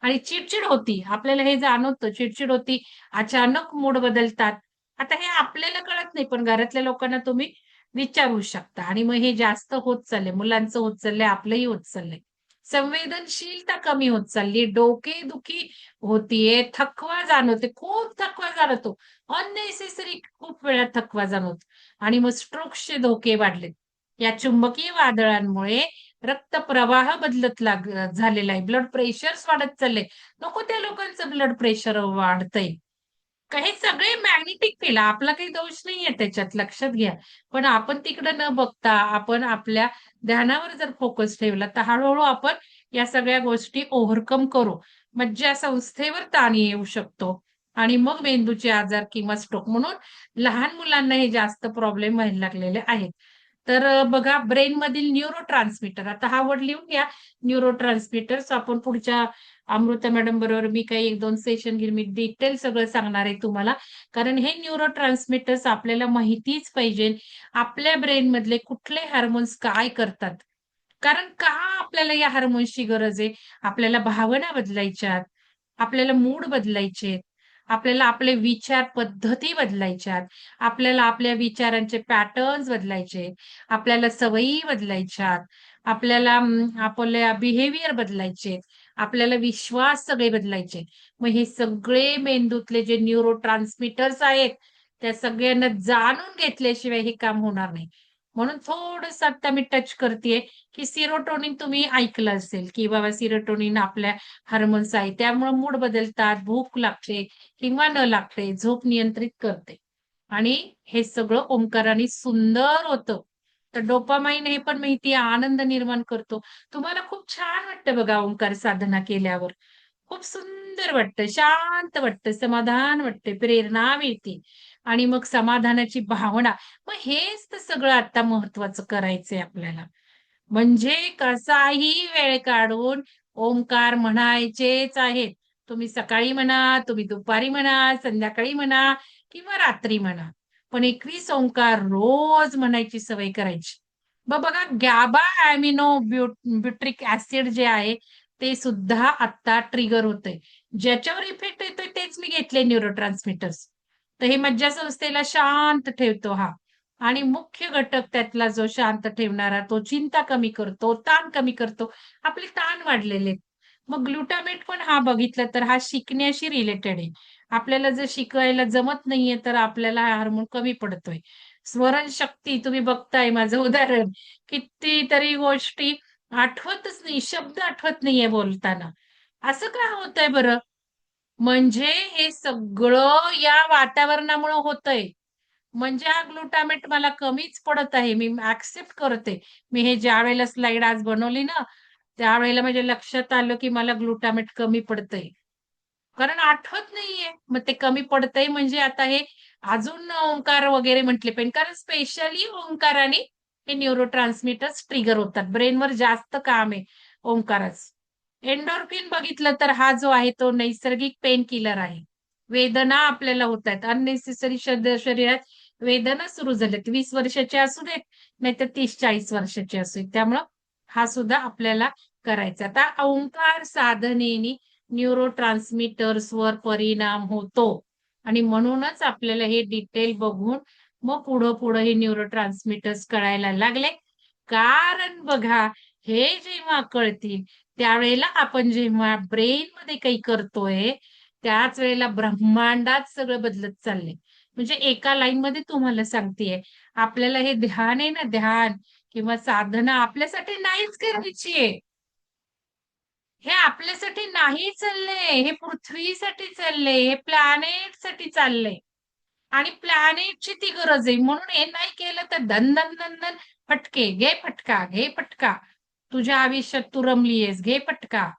आणि चिडचिड होती. आपल्याला हे जाणवतं, चिडचिड होती. अचानक मूड बदलतात. आता हे आपल्याला कळत नाही, पण घरातल्या लोकांना तुम्ही विचारू शकता. आणि मग हे जास्त होत चाललंय. मुलांचं होत चाललंय, आपलंही होत चाललंय. संवेदनशीलता कमी होत चालली, डोकेदुखी होतीये, थकवा जाणवते, खूप थकवा जाणवतो. अननेसेसरी खूप वेळा थकवा जाणवतो. आणि मग स्ट्रोक्सचे धोके वाढलेत. या चुंबकीय वादळांमुळे रक्तप्रवाह बदलत झालेला आहे. ब्लड प्रेशर्स वाढत चाललंय. नको त्या लोकांचं ब्लड प्रेशर वाढतंय. हे सगळे मॅग्नेटिक फील्ड, आपला काही दोष नाहीये त्याच्यात, लक्षात घ्या. पण आपण तिकडे न बघता आपण आपल्या ध्यानावर जर फोकस ठेवला तर हळूहळू आपण या सगळ्या गोष्टी ओव्हरकम करू. मज्जासंस्थेवर ताण येऊ शकतो आणि मग मेंदूचे आजार किंवा स्ट्रोक. म्हणून लहान मुलांना हे जास्त प्रॉब्लेम व्हायला लागलेले आहेत. तर बघा, ब्रेन मधील न्यूरो ट्रान्समीटर, आता हा वर्ड लिहून घ्या, न्यूरो ट्रान्समीटर्स. आपण पुढच्या अमृता मॅडम बरोबर मी काही 1-2 सेशन घेईन, मी डिटेल सगळं सांगणार आहे तुम्हाला. कारण हे न्यूरो ट्रान्समीटर्स आपल्याला माहितीच पाहिजे. आपल्या ब्रेन मधले कुठले हार्मोन्स काय करतात, कारण का आपल्याला या हार्मोन्सची गरज आहे. आपल्याला भावना बदलायच्यात, आपल्याला मूड बदलायचे, आपल्याला आपले विचार पद्धती बदलायच्यात, आपल्याला आपल्या विचारांचे पॅटर्न्स बदलायचे, आपल्याला सवयी बदलायच्यात, आपल्याला आपल्या बिहेवियर बदलायचे, आपल्याला विश्वास सगळे बदलायचे. मग हे सगळे मेंदूतले जे न्यूरो ट्रान्समीटर्स आहेत त्या सगळ्यांना जाणून घेतल्याशिवाय हे काम होणार नाही. म्हणून थोडंसं आता मी टच करतेय की सिरोटोनिन तुम्ही ऐकलं असेल की बाबा सिरोटोनिन आपल्या हार्मोन्स आहे, त्यामुळे मूड बदलतात, भूक लागते किंवा न लागते, झोप नियंत्रित करते. आणि हे सगळं ओंकाराने सुंदर होतं. तर डोपामाइन हे पण माहिती आहे, आनंद निर्माण करतो. तुम्हाला खूप छान वाटतं बघा ओंकार साधना केल्यावर. खूप सुंदर वाटतं, शांत वाटतं, समाधान वाटते, प्रेरणा मिळते. आणि मग समाधानाची भावना. मग हेच तर सगळं आता महत्वाचं करायचंय आपल्याला. म्हणजे कसाही वेळ काढून ओंकार म्हणायचेच आहेत. तुम्ही सकाळी म्हणा, तुम्ही दुपारी म्हणा, संध्याकाळी म्हणा किंवा रात्री म्हणा. पण 21 ओंकार रोज म्हणायची सवय करायची. बघा गॅबा अॅमिनो ब्युट्रिक ऍसिड जे आहे ते सुद्धा आता ट्रिगर होतंय. ज्याच्यावर इफेक्ट येतोय तेच मी घेतले न्यूरोट्रान्समीटर्स. तर हे मज्जासंस्थेला शांत ठेवतो हा. आणि मुख्य घटक त्यातला जो शांत ठेवणारा, तो चिंता कमी करतो, ताण कमी करतो. आपले ताण वाढलेले आहेत. मग ग्लुटामेट पण हा बघितलं तर हा शिकण्याशी रिलेटेड आहे. आपल्याला जर शिकायला जमत नाहीये तर आपल्याला हा हार्मोन कमी पडतोय. स्मरणशक्ती तुम्ही बघताय माझं उदाहरण, कितीतरी गोष्टी आठवतच नाही, शब्द आठवत नाहीये बोलताना. असं का होतंय बरं? म्हणजे हे सगळं या वातावरणामुळे होतंय. म्हणजे हा ग्लुटामेट मला कमीच पडत आहे. मी ऍक्सेप्ट करते. मी हे ज्या वेळेला स्लाइड आज बनवली ना, त्यावेळेला माझ्या लक्षात आलं की मला ग्लुटामेट कमी पडतंय. कारण आठवत नाहीये. मग ते कमी पडतंय म्हणजे आता हे अजून ओंकार वगैरे म्हटले पाहिजे. कारण स्पेशली ओंकाराने हे न्यूरोट्रान्समीटर्स ट्रिगर होतात. ब्रेनवर जास्त काम आहे ओंकाराचं. एंडोर्फिन बघितलं तर हा जो आहे तो नैसर्गिक पेन किलर आहे. वेदना आपल्याला होत आहेत. अननेसेसरी शरीरात वेदना सुरू झाल्यात. 20 वर्षाचे असू देत, नाहीतर 30-40 वर्षाचे असू देत. त्यामुळं हा सुद्धा आपल्याला करायचा. आता ओंकार साधनेने न्यूरोट्रान्समीटर्सवर परिणाम होतो. आणि म्हणूनच आपल्याला हे डिटेल बघून मग पुढं हे न्यूरोट्रान्समीटर्स कळायला लागले. कारण बघा, हे जेव्हा कळतील त्यावेळेला आपण जेव्हा ब्रेन मध्ये काही करतोय त्याच वेळेला ब्रह्मांडात सगळं बदलत चाललंय. म्हणजे एका लाईन मध्ये तुम्हाला सांगतेय, आपल्याला हे ध्यान आहे ना, ध्यान किंवा साधना आपल्यासाठी नाहीच करायची आहे. हे आपल्यासाठी नाही चाललंय, हे पृथ्वीसाठी चाललंय, हे प्लॅनेटसाठी चाललंय. आणि प्लॅनेटची ती गरज आहे. म्हणून हे नाही केलं तर धन धन धन धन फटके, घे फटका, घे फटका. तुझ्या आयुष्यात तू रमलीयस, घे फटका.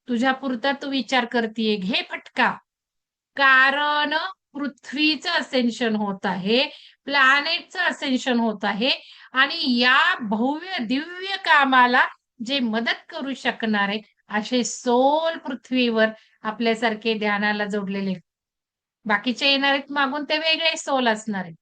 तुझ्या पुरता तू विचार करतीये, घे फटका. कारण पृथ्वीचं असेन्शन होत आहे, प्लॅनेटचं असेन्शन होत आहे. आणि या भव्य दिव्य कामाला जे मदत करू शकणारे असे सोल पृथ्वीवर आपल्यासारखे ध्यानाला जोडलेले. बाकीचे येणार आहेत मागून, ते वेगळे सोल असणार आहेत.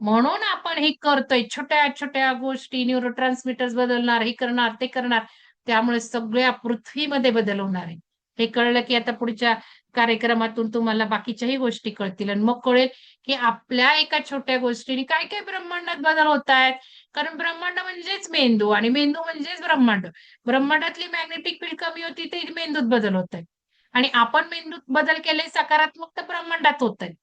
म्हणून आपण हे करतोय. छोट्या छोट्या गोष्टी, न्यूरोट्रान्समीटर्स बदलणार, हे करणार, ते करणार. त्यामुळे सगळ्या पृथ्वीमध्ये बदल होणार आहे. हे कळलं की आता पुढच्या कार्यक्रमातून तुम्हाला बाकीच्याही गोष्टी कळतील. आणि मग कळेल की आपल्या एका छोट्या गोष्टीने काय काय ब्रह्मांडात बदल होत आहेत. कारण ब्रह्मांड म्हणजेच मेंदू आणि मेंदू म्हणजेच ब्रह्मांड. ब्रह्मांडातली मॅग्नेटिक फील्ड कमी होती ते मेंदूत बदल होत आहेत. आणि आपण मेंदूत बदल केले सकारात्मक तर ब्रह्मांडात होत आहेत.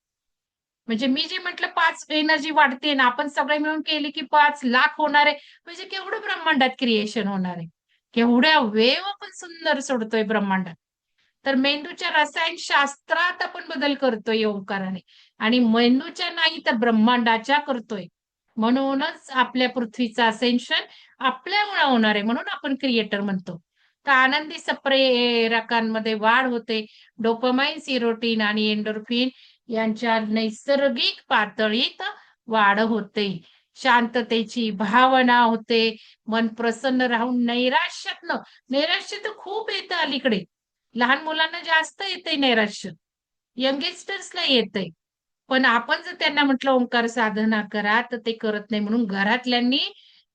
म्हणजे मी जे म्हटलं 5 एनर्जी वाढते ना, आपण सगळे मिळून केली की 5,00,000 होणार आहे. म्हणजे केवढं ब्रह्मांडात क्रिएशन होणार आहे. केवढ्या वेव आपण सुंदर सोडतोय ब्रह्मांडात. तर मेंदूच्या रसायनशास्त्रात आपण बदल करतोय ओंकाराने. आणि मेंदूच्या नाही तर ब्रह्मांडाच्या करतोय. म्हणूनच आपल्या पृथ्वीचं असेन्शन आपल्यामुळे होणार आहे. म्हणून आपण क्रिएटर म्हणतो. तर आनंदी संप्रेरकांमध्ये वाढ होते. डोपामाइन, सिरोटीन आणि एंडोर्फिन यांच्या नैसर्गिक पातळीत वाढ होते. शांततेची भावना होते. मन प्रसन्न राहून नैराश्य तर खूप येतं अलीकडे. लहान मुलांना जास्त येतंय नैराश्य, यंगस्टर्सला येतंय. पण आपण जर त्यांना म्हटलं ओंकार साधना करा तर ते करत नाही. म्हणून घरातल्यांनी,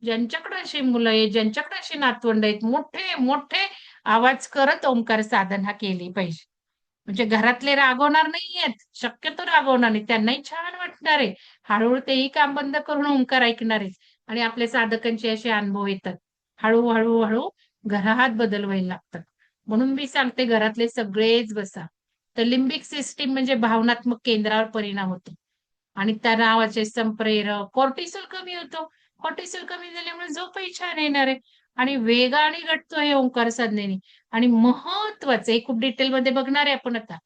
ज्यांच्याकडे अशी मुलं आहेत, ज्यांच्याकडे अशी नातवंड आहेत, मोठे मोठे आवाज करत ओंकार साधना केली पाहिजे. म्हणजे घरातले रागवणार नाहीयेत, शक्यतो रागवणार नाही. त्यांनाही छान वाटणार आहे. हळूहळू तेही काम बंद करून ओंकार ऐकणार आहेत. आणि आपल्या साधकांचे असे अनुभव येतात. हळू घरात बदल व्हायला लागतात. म्हणून मी सांगते घरातले सगळेच बसा. तर लिंबिक सिस्टीम म्हणजे भावनात्मक केंद्रावर परिणाम होतो. आणि तणावाचे संप्रेरक कॉर्टिसोल कमी होतो. कॉर्टिसोल कमी झाल्यामुळे झोपही छान येणार आहे. आणि वेगाने घटतो हे ओंकार साधनेने. आणि महत्वाचे खूप डिटेलमध्ये बघणार आहे आपण आता.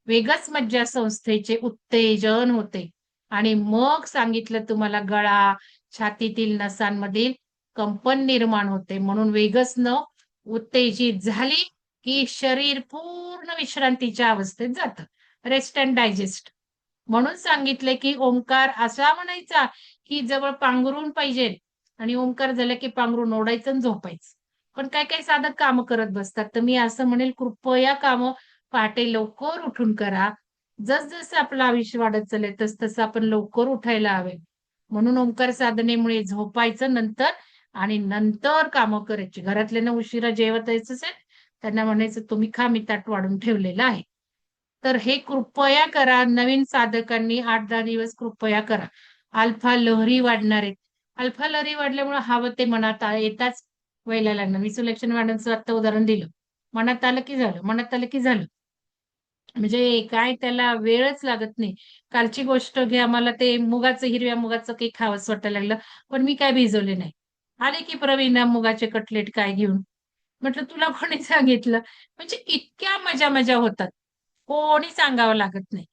वेगस मज्जासंस्थेचे उत्तेजन होते. आणि मग सांगितलं तुम्हाला गळा, छातीतील नसांमधील कंपन निर्माण होते. म्हणून वेगस न उत्तेजित झाली की शरीर पूर्ण विश्रांतीच्या अवस्थेत जातं. Rest and digest. म्हणून सांगितले की ओंकार असा म्हणायचा की जवळ पांघरून पाहिजे. आणि ओंकार झाला की पांघरून ओढायचं आणि झोपायचं. पण काय काय साधक कामं करत बसतात. तर मी असं म्हणेल कृपया कामं पहाटे लवकर उठून करा. जसजसं आपलं आयुष्य वाढत चालेल तसं आपण लवकर उठायला हवे. म्हणून ओंकार साधनेमुळे झोपायचं नंतर आणि नंतर कामं करायची. घरातल्यांना उशिरा जेवत यायचं असेल, त्यांना म्हणायचं तुम्ही खा, मी ताट वाढून ठेवलेलं आहे. तर हे कृपया करा. नवीन साधकांनी 8-10 दिवस कृपया करा. अल्फा लहरी वाढणार आहेत. अल्फा लहरी वाढल्यामुळे हवं ते मनात येताच व्हायला लागणार. मी सुलक्षणा मॅडमचं आता उदाहरण दिलं. मनात आलं की झालं, मनात आलं की झालं. म्हणजे काय त्याला वेळच लागत नाही. कालची गोष्ट घ्या, मला ते हिरव्या मुगाचं काही खावंसं वाटायला लागलं, पण मी काय भिजवले नाही. आले की प्रवीणा मुगाचे कटलेट काय घेऊन. म्हटलं तुला कोणी सांगितलं? म्हणजे इतक्या मजा मजा होतात. कोणी सांगावं लागत नाही.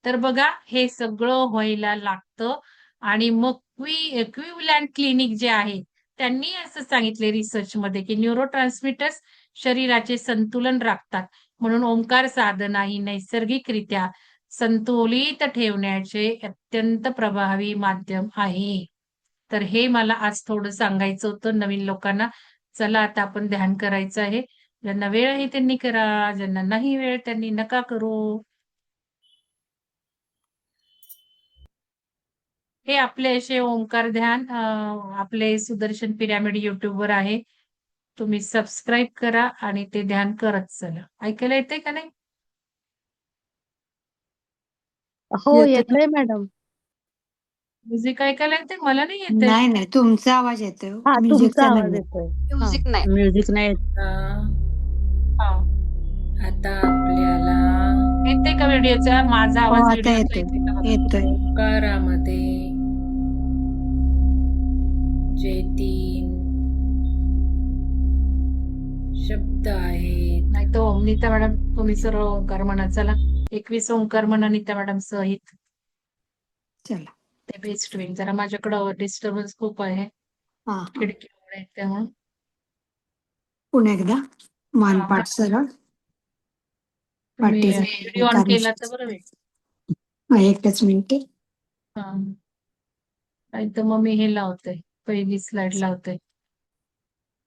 तर बघा हे सगळं व्हायला लागतं आणि मग क्विव्हलँड क्लिनिक जे आहे, त्यांनी असं सांगितले रिसर्चमध्ये की न्यूरोट्रान्समीटर्स शरीराचे संतुलन राखतात. म्हणून ओंकार साधना ही नैसर्गिकरित्या संतुलित ठेवण्याचे अत्यंत प्रभावी माध्यम आहे. तर हे मला आज थोडं सांगायचं होतं नवीन लोकांना. चला आता आपण ध्यान करायचं आहे. ज्यांना वेळ आहे त्यांनी करा, ज्यांना नाही वेळ त्यांनी नका करू. हे आपले असे ओंकार ध्यान आपले सुदर्शन पिरॅमिड युट्यूबवर आहे. तुम्ही सबस्क्राईब करा आणि ते ध्यान करत चला. ऐकायला येते का नाही? हो येतोय. येतोय मॅडम. म्युझिक ऐकायला येते? मला नाही येते. नाही नाही, तुमचा आवाज येतोय हो. हा तुमचा म्युझिकचा आवाज नाही. येतोय. म्युझिक नाही. म्युझिक नाही येत. हा. आता आपल्याला येते का व्हिडिओचा? माझा हो, आवाज आता व्हिडिओचा येतोय येते का बघा. येतोय. ओंकारामध्ये जे 3 शब्द आहेत नाही तो नीता मॅडम तुम्ही सर्व ओंकार म्हणा. चला 21 ओंकार म्हणा नीता मॅडम सहित. चला. ते बेस्ट होईल. जरा माझ्याकडं डिस्टर्बन्स खूप आहे. हा खिडकी उघड्या आहेत त्यामुळे. पुन्हा एकदा हा, मानपाठ सरळ तुम्ही पाठीचा व्हिडिओ ऑन केला तर बरं होईल. एकच मिनिटे. हा. नाही तर मग मी हे लावते. पहिली स्लाइड लावते.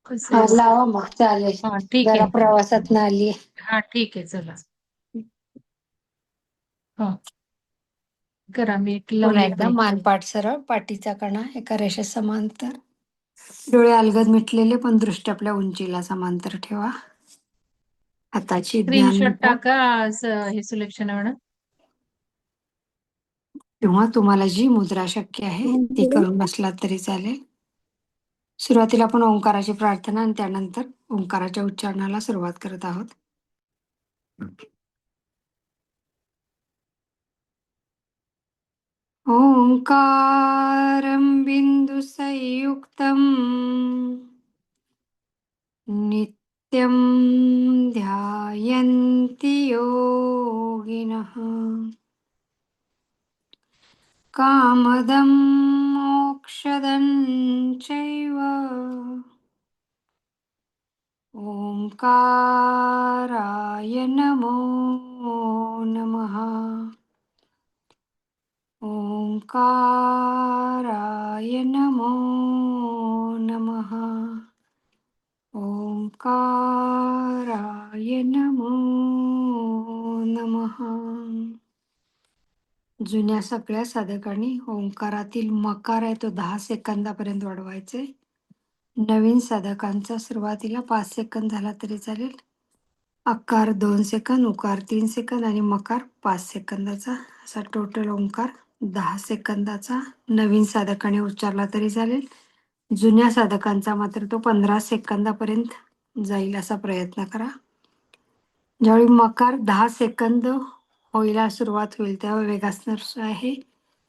कसं हा आहे? लावा मग चालेल. हा ठीक जरा आहे. प्रवासात आली. हा ठीक आहे चला. हा. करा मी पुन्हा लावली एकदा पहिली. मानपाठ सरळ पाठीचा कणा एका रेषेत समांतर. डोळे अलगद मिटलेले पण दृष्टी आपल्या उंचीला समांतर ठेवा. हाताची ज्ञान स्क्रीनशॉट मुद्रा टाका हे सुलक्षणा मॅडम. किंवा तुम्हाला जी मुद्रा शक्य आहे ती करून बसलात तरी चालेल. सुरुवातीला आपण ओंकाराची प्रार्थना आणि त्यानंतर ओंकाराच्या उच्चारणाला सुरुवात करत आहोत. ओंकारं बिन्दुसंयुक्तं नित्यं ध्यायन्ति योगिनः कामदं मोक्षदं चैव ओंकाराय नमो नमः. ओंकाराय नमो नमः. ओंकाराय नमो नमः. जुन्या सगळ्या साधकांनी ओंकारातील मकार आहे तो 10 सेकंदापर्यंत वाढवायचे. नवीन साधकांचा सुरुवातीला 5 सेकंद झाला तरी चालेल. अकार 2 सेकंद, उकार 3 सेकंद आणि मकार 5 सेकंदाचा असा टोटल ओंकार 10 सेकंदाचा नवीन साधकाने उच्चारला तरी चालेल. जुन्या साधकांचा मात्र तो 15 सेकंदापर्यंत जाईल असा प्रयत्न करा. ज्यावेळी मकार 10 सेकंद व्हायला सुरुवात होईल तेव्हा वेगासनर आहे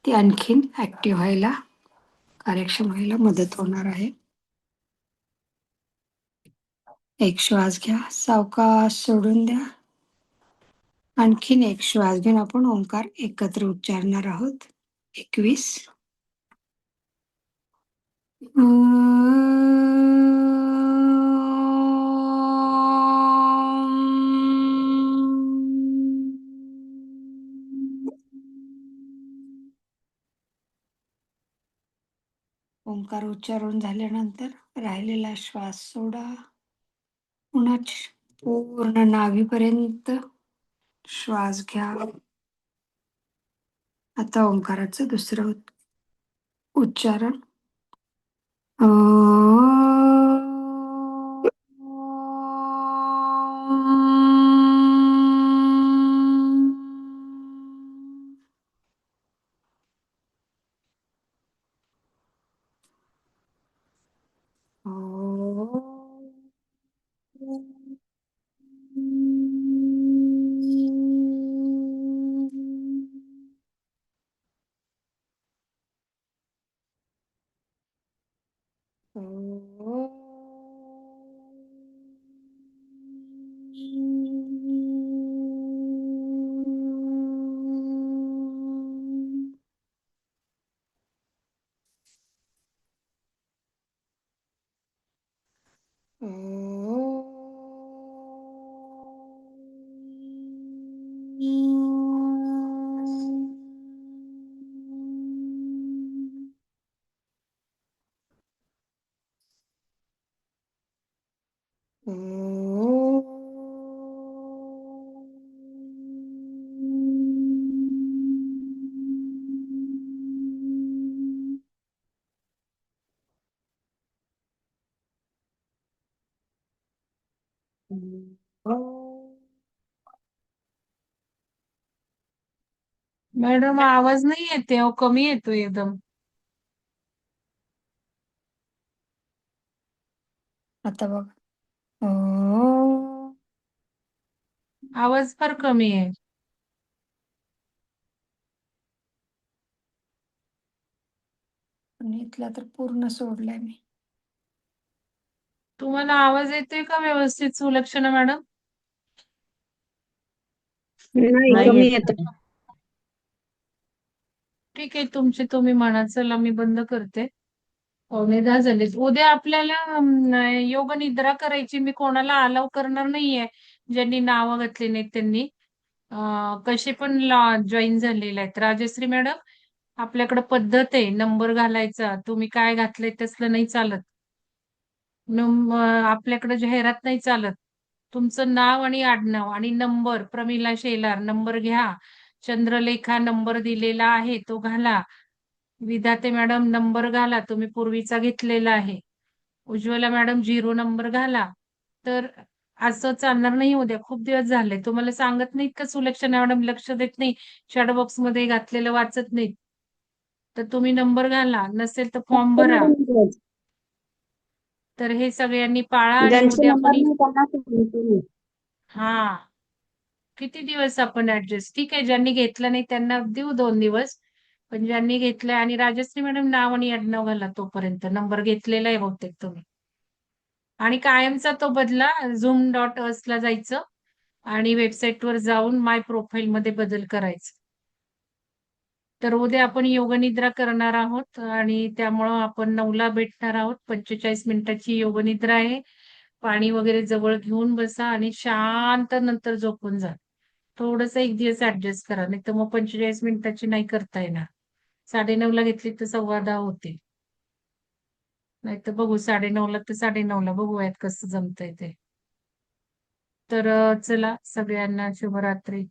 ती आणखीन ऍक्टिव्ह व्हायला कार्यक्षम व्हायला मदत होणार आहे. एक श्वास घ्या, सावकाश सोडून द्या. आणखीन एक श्वास घेऊन आपण ओंकार एकत्र उच्चारणार आहोत. 21. ओंकार उच्चारून झाल्यानंतर राहिलेला श्वास सोडा. पुन्हा पूर्ण नाभीपर्यंत श्वास घ्या. आता ओंकाराचं दुसरं उच्चारण. मॅडम आवाज नाही येते, अहो कमी येतो एकदम. आता बघ. आवाज फार कमी आहे. आणि इथला तर पूर्ण सोडलाय मी. तुम्हाला आवाज येतोय का व्यवस्थित सुलक्षणा मॅडम? नाही, नाही कमी येत. येतो. ठीक आहे, तुमचे तुम्ही म्हणा. चला मी बंद करते. 9:15 झालेत. उद्या आपल्याला योग निद्रा करायची. मी कोणाला अलाव करणार नाहीये, ज्यांनी नावं घातली नाहीत त्यांनी. कसे पण जॉईन झालेले आहेत. राजश्री मॅडम, आपल्याकडे पद्धत आहे नंबर घालायचा. तुम्ही काय घातलंय तसलं नाही चालत. आपल्याकडे जाहिरात नाही चालत. तुमचं नाव आणि आडनाव आणि नंबर, प्रमिला शेलार नंबर घ्या. चंद्रलेखा नंबर दिलेला आहे तो घाला. विधाते मॅडम नंबर घाला, तुम्ही पूर्वीचा घेतलेला आहे. उज्ज्वला मॅडम 0 नंबर घाला. तर असं चालणार नाही. उद्या खूप दिवस झाले तुम्हाला सांगत नाहीत का सुलक्षणा मॅडम? लक्ष देत नाही, चॅट बॉक्स मध्ये घातलेलं वाचत नाहीत. तर तुम्ही नंबर घाला, नसेल तर फॉर्म भरा. तर हे सगळ्यांनी पाळा आणि ज्यांचे उद्या नंबर आपण नाही त्यांना सांगतो मी. हा किती दिवस आपण ऍडजस्ट. ठीक आहे, ज्यांनी घेतलं नाही त्यांना देऊ 2 दिवस. पण ज्यांनी घेतलंय, आणि राजश्री मॅडम नाव आणि आडनाव घाला. तोपर्यंत नंबर घेतलेला आहे बहुतेक तुम्ही. आणि कायमचा तो बदला. zoom.us ला जायचं आणि वेबसाईटवर जाऊन माय प्रोफाईल मध्ये बदल करायचा. तर उद्या आपण योगनिद्रा करणार आहोत आणि त्यामुळं आपण 9ला भेटणार आहोत. 45 मिनिटाची योगनिद्रा आहे. पाणी वगैरे जवळ घेऊन बसा आणि शांत नंतर झोपून जा. थोडस एक दिवस ऍडजस्ट करा, नाही तर मग 45 मिनिटाची नाही करता येणार. 9:30ला घेतली तर 10:15 होते. नाही तर बघू 9:30ला तर 9:30ला बघूयात कसं जमतंय ते. तर चला, सगळ्यांना शुभरात्री.